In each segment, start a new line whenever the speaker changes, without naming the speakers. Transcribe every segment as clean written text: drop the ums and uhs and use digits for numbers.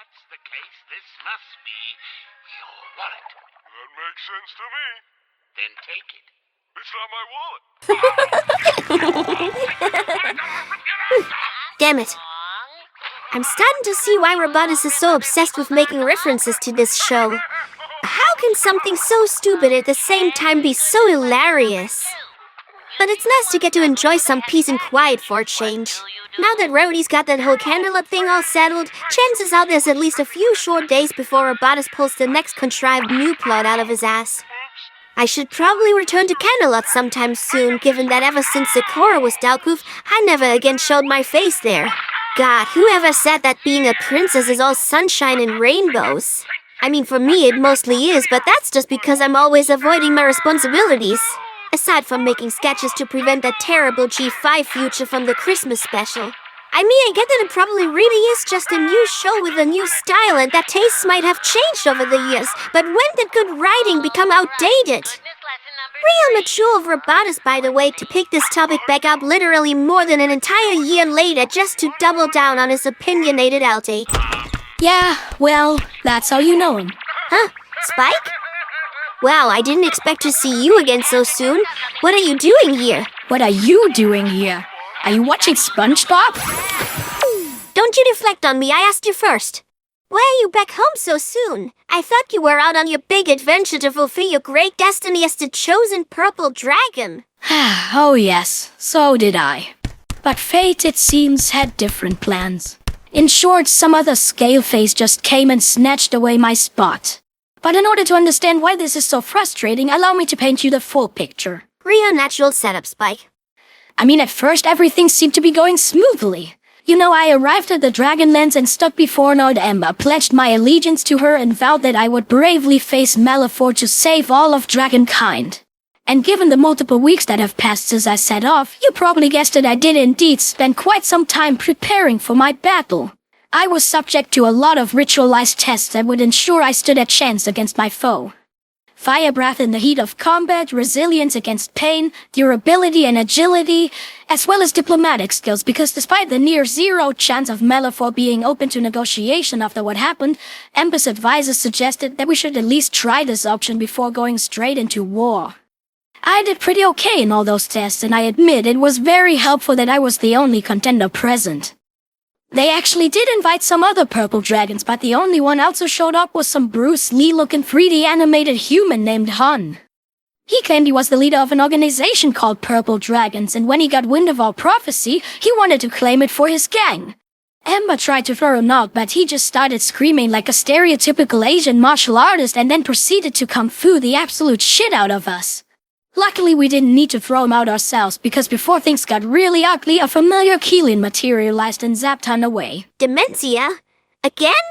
that's the case, this must be your wallet.
That makes sense to me.
Then take it.
It's not my wallet.
Damn it. I'm starting to see why Robotus is so obsessed with making references to this show. How can something so stupid at the same time be so hilarious? But it's nice to get to enjoy some peace and quiet for a change. Now that Rarity's got that whole Cantaloupe thing all settled, chances are there's at least a few short days before Robotus pulls the next contrived new plot out of his ass. I should probably return to Cantaloupe sometime soon, given that ever since Sakura was Dalkoof, I never again showed my face there. God, whoever said that being a princess is all sunshine and rainbows? I mean, for me it mostly is, but that's just because I'm always avoiding my responsibilities. Aside from making sketches to prevent that terrible G5 future from the Christmas special. I mean, I get that it probably really is just a new show with a new style and that tastes might have changed over the years, but when did good writing become outdated? Real mature of Robotus, by the way, to pick this topic back up literally more than an entire year later just to double down on his opinionated outtake.
Yeah, well, that's how you know him.
Huh? Spike? Wow, I didn't expect to see you again so soon. What are you doing here?
What are you doing here? Are you watching SpongeBob?
Don't you deflect on me, I asked you first. Why are you back home so soon? I thought you were out on your big adventure to fulfill your great destiny as the chosen purple dragon.
Oh yes, so did I. But fate, it seems, had different plans. In short, some other scale face just came and snatched away my spot. But in order to understand why this is so frustrating, allow me to paint you the full picture.
Real natural setup, Spike.
I mean, at first everything seemed to be going smoothly. You know, I arrived at the Dragonlands and stood before Neid Envy, pledged my allegiance to her and vowed that I would bravely face Malefor to save all of dragonkind. And given the multiple weeks that have passed since I set off, you probably guessed that I did indeed spend quite some time preparing for my battle. I was subject to a lot of ritualized tests that would ensure I stood a chance against my foe. Fire breath in the heat of combat, resilience against pain, durability and agility, as well as diplomatic skills, because despite the near zero chance of Malefor being open to negotiation after what happened, Ember's advisors suggested that we should at least try this option before going straight into war. I did pretty okay in all those tests, and I admit it was very helpful that I was the only contender present. They actually did invite some other purple dragons, but the only one else who showed up was some Bruce Lee-looking 3D animated human named Han. He claimed he was the leader of an organization called Purple Dragons, and when he got wind of our prophecy, he wanted to claim it for his gang. Ember tried to throw him out, but he just started screaming like a stereotypical Asian martial artist and then proceeded to kung fu the absolute shit out of us. Luckily, we didn't need to throw him out ourselves, because before things got really ugly, a familiar Keelan materialized and zapped Han away.
Dementia? Again?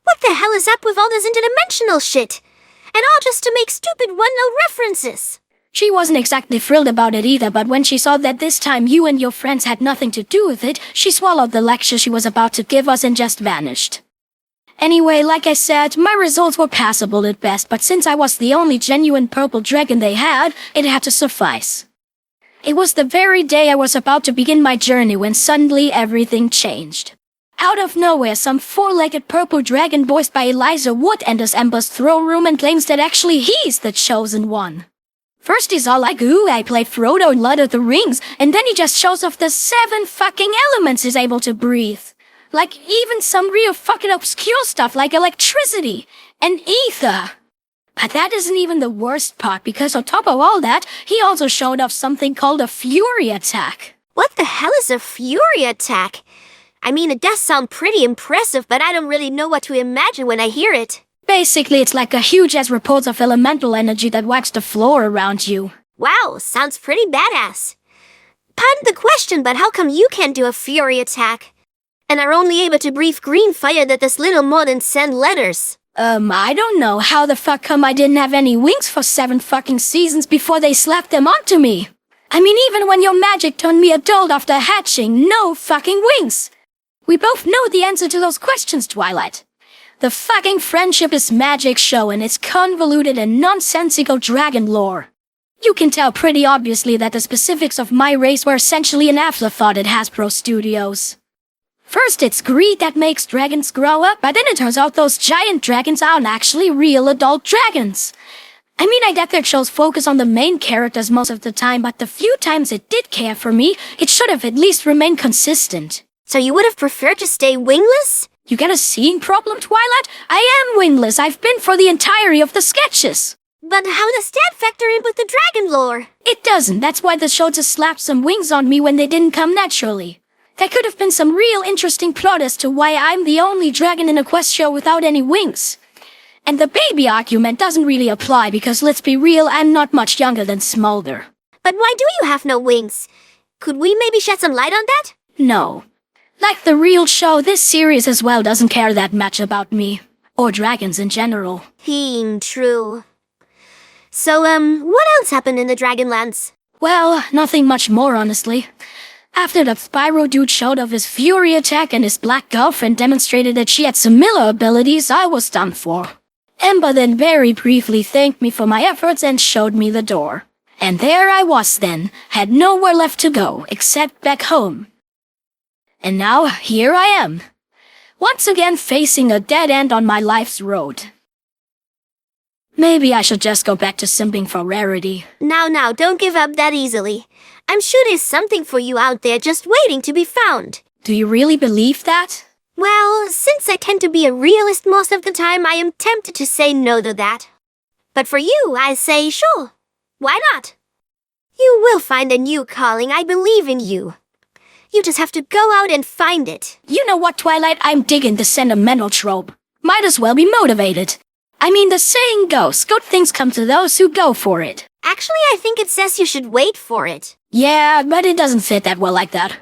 What the hell is up with all this interdimensional shit? And all just to make stupid one-note references.
She wasn't exactly thrilled about it either, but when she saw that this time you and your friends had nothing to do with it, she swallowed the lecture she was about to give us and just vanished. Anyway, like I said, my results were passable at best, but since I was the only genuine purple dragon they had, it had to suffice. It was the very day I was about to begin my journey when suddenly everything changed. Out of nowhere, some four-legged purple dragon voiced by Elijah Wood enters Ember's throne room and claims that actually he's the chosen one. First he's all like, ooh, I play Frodo in Lord of the Rings, and then he just shows off the 7 fucking elements he's able to breathe. Like even some real fucking obscure stuff like electricity and ether. But that isn't even the worst part, because on top of all that, he also showed off something called a Fury Attack.
What the hell is a Fury Attack? I mean, it does sound pretty impressive, but I don't really know what to imagine when I hear it.
Basically, it's like a huge-ass repulse of elemental energy that whacks the floor around you.
Wow, sounds pretty badass. Pardon the question, but how come you can't do a Fury Attack? And are only able to breathe green fire that does little more than send letters?
I don't know how the fuck come I didn't have any wings for 7 fucking seasons before they slapped them onto me. I mean, even when your magic turned me adult after hatching, no fucking wings. We both know the answer to those questions, Twilight. The fucking Friendship is Magic show and its convoluted and nonsensical dragon lore. You can tell pretty obviously that the specifics of my race were essentially an afterthought at Hasbro Studios. First, it's greed that makes dragons grow up, but then it turns out those giant dragons aren't actually real adult dragons. I mean, I get their shows focus on the main characters most of the time, but the few times it did care for me, it should have at least remained consistent.
So you would have preferred to stay wingless?
You get a seeing problem, Twilight? I am wingless. I've been for the entirety of the sketches.
But how does that factor in with the dragon lore?
It doesn't. That's why the show just slapped some wings on me when they didn't come naturally. There could have been some real interesting plot as to why I'm the only dragon in a quest show without any wings. And the baby argument doesn't really apply because, let's be real, I'm not much younger than Smolder.
But why do you have no wings? Could we maybe shed some light on that?
No. Like the real show, this series as well doesn't care that much about me. Or dragons in general.
True. So, what else happened in the Dragonlands?
Well, nothing much more, honestly. After the Spyro dude showed off his Fury attack and his black girlfriend demonstrated that she had similar abilities, I was done for. Ember then very briefly thanked me for my efforts and showed me the door. And there I was then, had nowhere left to go, except back home. And now, here I am. Once again facing a dead end on my life's road. Maybe I should just go back to simping for rarity.
Now, don't give up that easily. I'm sure there's something for you out there just waiting to be found.
Do you really believe that?
Well, since I tend to be a realist most of the time, I am tempted to say no to that. But for you, I say sure. Why not? You will find a new calling. I believe in you. You just have to go out and find it.
You know what, Twilight? I'm digging the sentimental trope. Might as well be motivated. I mean, the saying goes, good things come to those who go for it.
Actually, I think it says you should wait for it.
Yeah, but it doesn't fit that well like that.